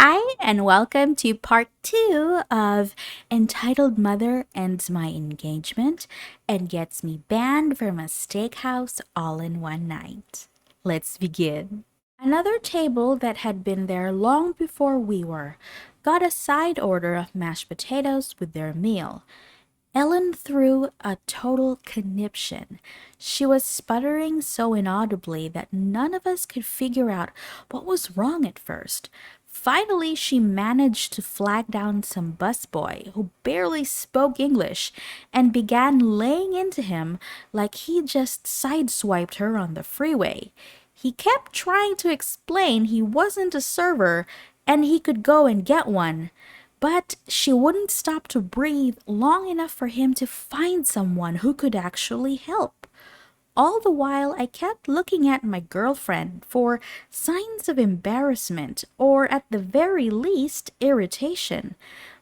Hi, and welcome to part two of Entitled Mother Ends My Engagement and Gets Me Banned from a Steakhouse All in One Night. Let's begin. Another table that had been there long before we were got a side order of mashed potatoes with their meal. Ellen threw a total conniption. She was sputtering so inaudibly that none of us could figure out what was wrong at first. Finally, she managed to flag down some busboy who barely spoke English and began laying into him like he just sideswiped her on the freeway. He kept trying to explain he wasn't a server and he could go and get one. But she wouldn't stop to breathe long enough for him to find someone who could actually help. All the while, I kept looking at my girlfriend for signs of embarrassment or, at the very least, irritation.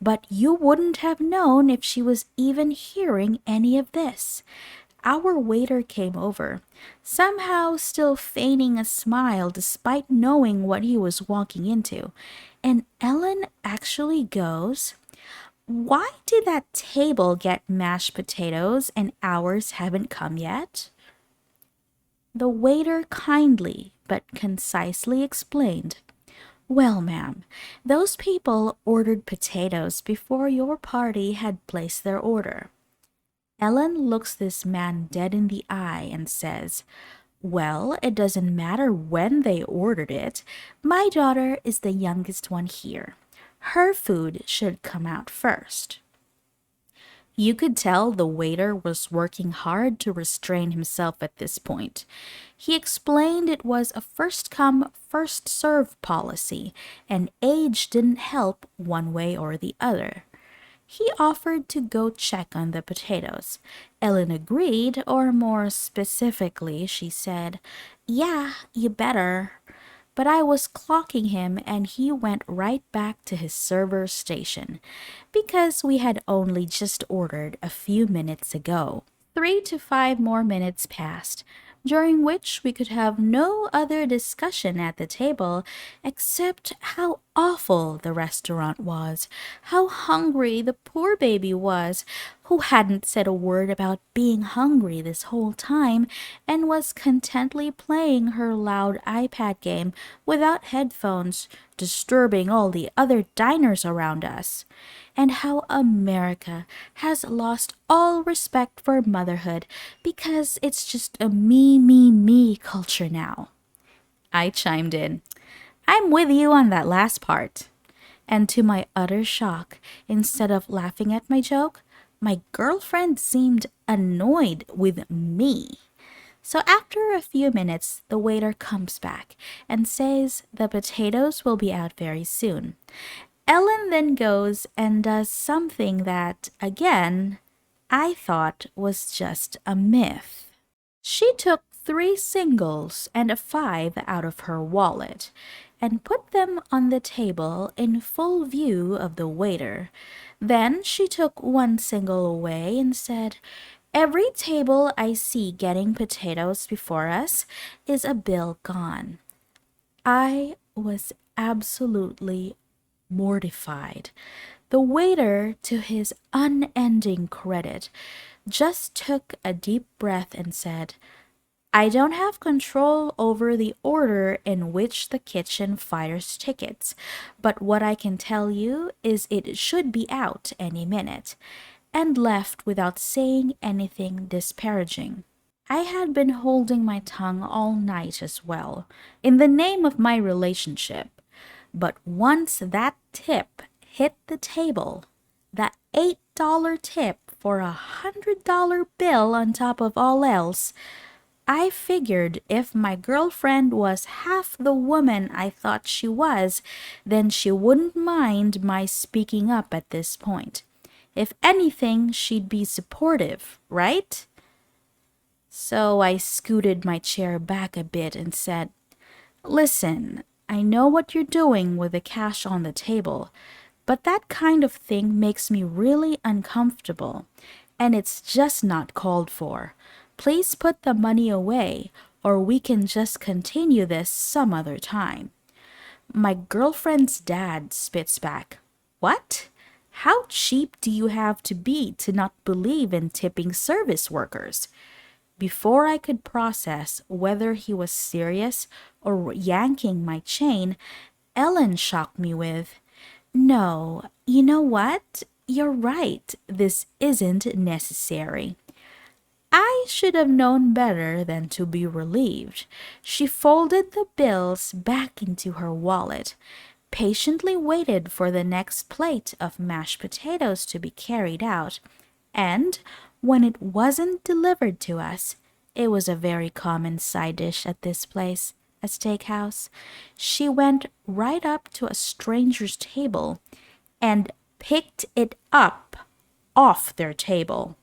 But you wouldn't have known if she was even hearing any of this. Our waiter came over, somehow still feigning a smile despite knowing what he was walking into. And Ellen actually goes, "Why did that table get mashed potatoes and ours haven't come yet?" The waiter kindly but concisely explained, "Well, ma'am, those people ordered potatoes before your party had placed their order." Ellen looks this man dead in the eye and says, "Well, it doesn't matter when they ordered it. My daughter is the youngest one here. Her food should come out first." You could tell the waiter was working hard to restrain himself at this point. He explained it was a first come, first served policy, and age didn't help one way or the other. He offered to go check on the potatoes. Ellen agreed, or more specifically, she said, "Yeah, you better." But I was clocking him and he went right back to his server station because we had only just ordered a few minutes ago. 3 to 5 more minutes passed, during which we could have no other discussion at the table except how awful the restaurant was, how hungry the poor baby was, who hadn't said a word about being hungry this whole time and was contently playing her loud iPad game without headphones, disturbing all the other diners around us, and how America has lost all respect for motherhood because it's just a me, me, me culture now. I chimed in, "I'm with you on that last part." And to my utter shock, instead of laughing at my joke, my girlfriend seemed annoyed with me. So after a few minutes, the waiter comes back and says the potatoes will be out very soon. Ellen then goes and does something that, again, I thought was just a myth. She took 3 singles and a 5 out of her wallet and put them on the table in full view of the waiter. Then she took 1 single away and said, "Every table I see getting potatoes before us is a bill gone." I was absolutely mortified. The waiter, to his unending credit, just took a deep breath and said, "I don't have control over the order in which the kitchen fires tickets, but what I can tell you is it should be out any minute," and left without saying anything disparaging. I had been holding my tongue all night as well, in the name of my relationship. But once that tip hit the table, that $8 tip for a $100 bill on top of all else, I figured if my girlfriend was half the woman I thought she was, then she wouldn't mind my speaking up at this point. If anything, she'd be supportive, right? So I scooted my chair back a bit and said, "Listen, I know what you're doing with the cash on the table, but that kind of thing makes me really uncomfortable, and it's just not called for. Please put the money away, or we can just continue this some other time." My girlfriend's dad spits back. What? How cheap do you have to be to not believe in tipping service workers? Before I could process whether he was serious or yanking my chain, Ellen shocked me with, No, you know what? You're right. This isn't necessary. I should have known better than to be relieved. She folded the bills back into her wallet, patiently waited for the next plate of mashed potatoes to be carried out, and when it wasn't delivered to us, it was a very common side dish at this place, a steakhouse. She went right up to a stranger's table and picked it up off their table.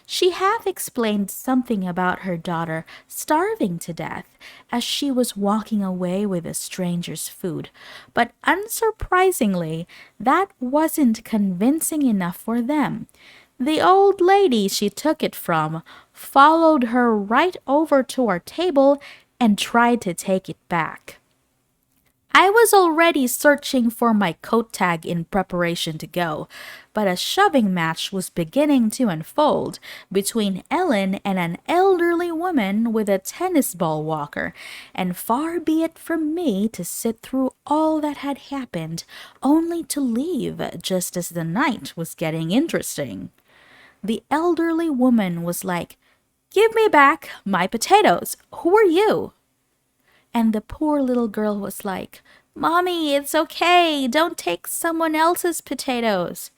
She half explained something about her daughter starving to death as she was walking away with a stranger's food, but unsurprisingly, that wasn't convincing enough for them. The old lady she took it from followed her right over to our table and tried to take it back. I was already searching for my coat tag in preparation to go, but a shoving match was beginning to unfold between Ellen and an elderly woman with a tennis ball walker, and far be it from me to sit through all that had happened, only to leave just as the night was getting interesting. The elderly woman was like, Give me back my potatoes. Who are you? And the poor little girl was like, Mommy, it's okay. Don't take someone else's potatoes.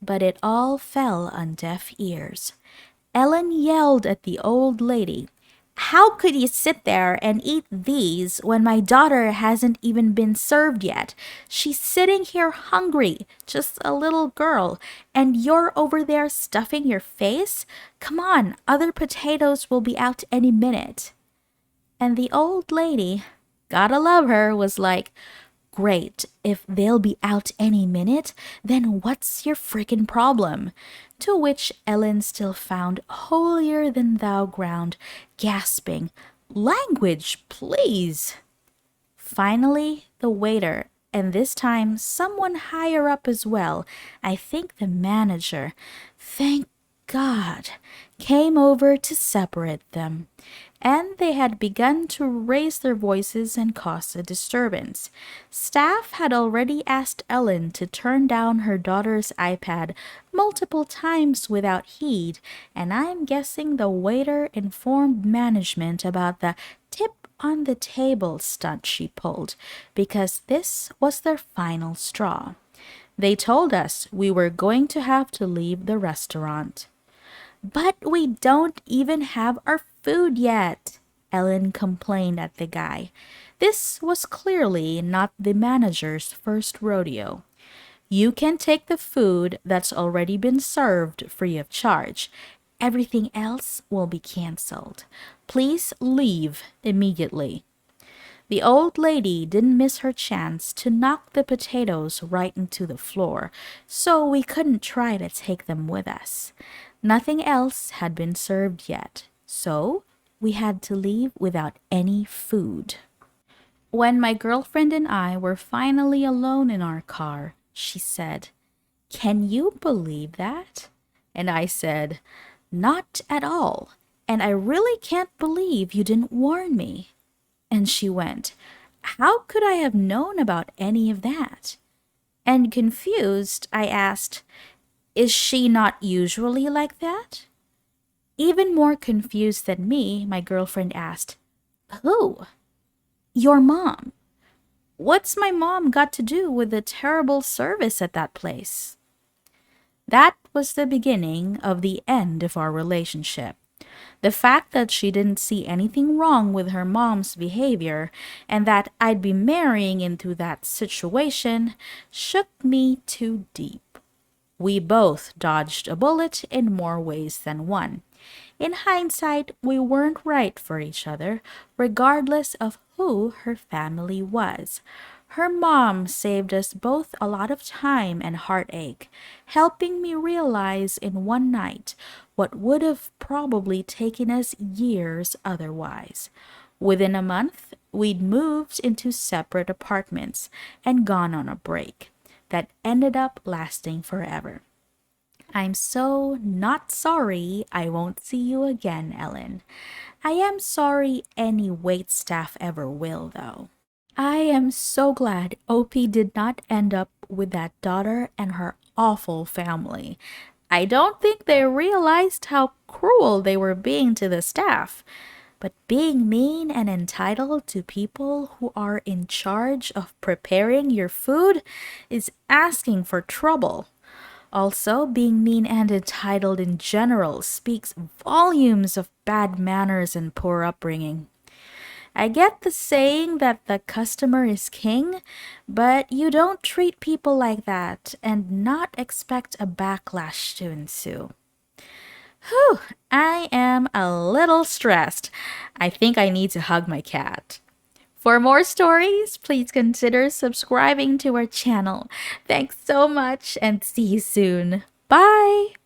But it all fell on deaf ears. Ellen yelled at the old lady, How could you sit there and eat these when my daughter hasn't even been served yet? She's sitting here hungry, just a little girl, and you're over there stuffing your face? Come on, other potatoes will be out any minute. And the old lady, gotta love her, was like, Great, if they'll be out any minute, then what's your frickin' problem? To which Ellen still found holier than thou ground, gasping, Language, please! Finally, the waiter, and this time someone higher up as well, I think the manager, thank God, came over to separate them, and they had begun to raise their voices and cause a disturbance. Staff had already asked Ellen to turn down her daughter's iPad multiple times without heed, and I'm guessing the waiter informed management about the tip on the table stunt she pulled, because this was their final straw. They told us we were going to have to leave the restaurant. But we don't even have our food yet, Ellen complained at the guy. This was clearly not the manager's first rodeo. You can take the food that's already been served free of charge. Everything else will be canceled. Please leave immediately. The old lady didn't miss her chance to knock the potatoes right into the floor, so we couldn't try to take them with us. Nothing else had been served yet, so we had to leave without any food. When my girlfriend and I were finally alone in our car, she said, Can you believe that? And I said, Not at all, and I really can't believe you didn't warn me. And she went, How could I have known about any of that? And confused, I asked, Is she not usually like that? Even more confused than me, my girlfriend asked, Who? Your mom. What's my mom got to do with the terrible service at that place? That was the beginning of the end of our relationship. The fact that she didn't see anything wrong with her mom's behavior and that I'd be marrying into that situation shook me too deep. We both dodged a bullet in more ways than one. In hindsight, we weren't right for each other, regardless of who her family was. Her mom saved us both a lot of time and heartache, helping me realize in one night what would have probably taken us years otherwise. Within a month, we'd moved into separate apartments and gone on a break that ended up lasting forever. I'm so not sorry I won't see you again, Ellen. I am sorry any wait staff ever will, though. I am so glad OP did not end up with that daughter and her awful family. I don't think they realized how cruel they were being to the staff. But being mean and entitled to people who are in charge of preparing your food is asking for trouble. Also, being mean and entitled in general speaks volumes of bad manners and poor upbringing. I get the saying that the customer is king, but you don't treat people like that and not expect a backlash to ensue. Whew, I am a little stressed. I think I need to hug my cat. For more stories, please consider subscribing to our channel. Thanks so much and see you soon. Bye!